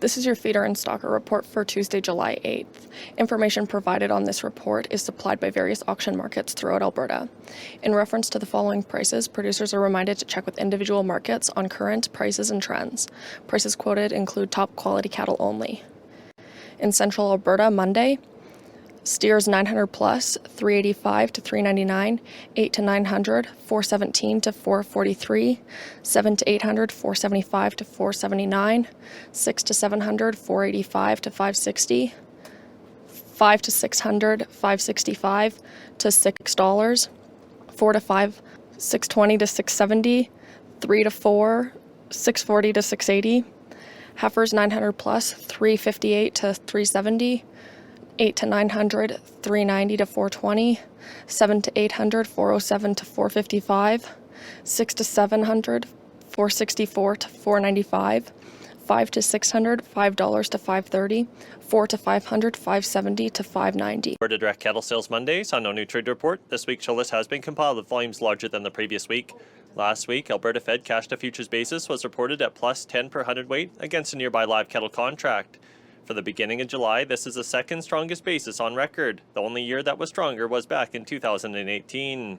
This is your feeder and stocker report for Tuesday, July 8th. Information provided on this report is supplied by various auction markets throughout Alberta. In reference to the following prices, producers are reminded to check with individual markets on current prices and trends. Prices quoted include top quality cattle only. In Central Alberta, Monday, steers 900 plus, 385 to 399, 8 to 900, 417 to 443, 7 to 800, 475 to 479, 6 to 700, 485 to 560, 5 to 600, 565 to $6, 4 to 5, 620 to 670, 3 to 4, 640 to 680, heifers 900 plus, 358 to 370, 8 to 900, 390 to 420, 7 to 800, 407 to 455, 6 to 700, 464 to 495, 5 to 600, $5 to 530, 4 to 500, 570 to 590. Alberta Direct Cattle Sales Mondays on No New Trade Report. This week's show list has been compiled with volumes larger than the previous week. Last week, Alberta Fed cash to futures basis was reported at plus 10 per hundredweight against a nearby live cattle contract. For the beginning of July, this is the second strongest basis on record. The only year that was stronger was back in 2018.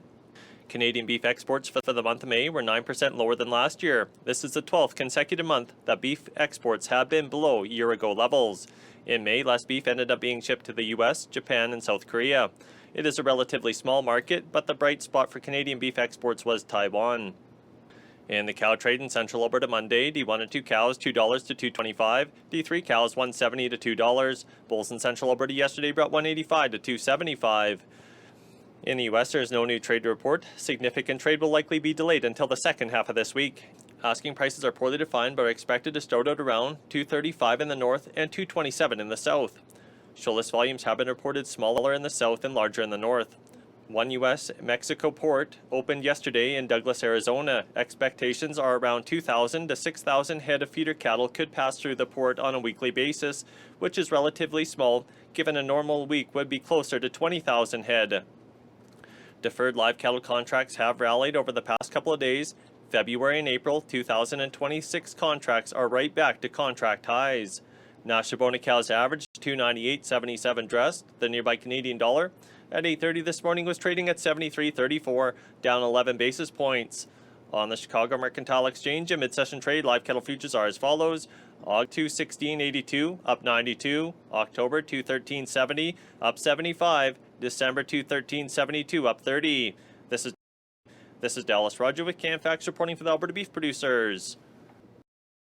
Canadian beef exports for the month of May were 9% lower than last year. This is the 12th consecutive month that beef exports have been below year-ago levels. In May, less beef ended up being shipped to the US, Japan, and South Korea. It is a relatively small market, but the bright spot for Canadian beef exports was Taiwan. In the cow trade in Central Alberta Monday, D1 and 2 cows $2 to $2.25, D3 cows $1.70 to $2. Bulls in Central Alberta yesterday brought $1.85 to $2.75. In the U.S., there is no new trade report. Significant trade will likely be delayed until the second half of this week. Asking prices are poorly defined but are expected to start out around $2.35 in the north and $2.27 in the south. Show list volumes have been reported smaller in the south and larger in the north. One U.S.-Mexico port opened yesterday in Douglas, Arizona. Expectations are around 2,000 to 6,000 head of feeder cattle could pass through the port on a weekly basis, which is relatively small, given a normal week would be closer to 20,000 head. Deferred live cattle contracts have rallied over the past couple of days. February and April 2026 contracts are right back to contract highs. Nashibona cows averaged $298.77 dressed. The nearby Canadian dollar at 8:30 this morning was trading at 73.34, down 11 basis points. On the Chicago Mercantile Exchange, a mid-session trade, live cattle futures are as follows. Aug 216.82, up 92. October 213.70, up 75. December 213.72, up 30. This is Dallas Rodger with Canfax reporting for the Alberta beef producers.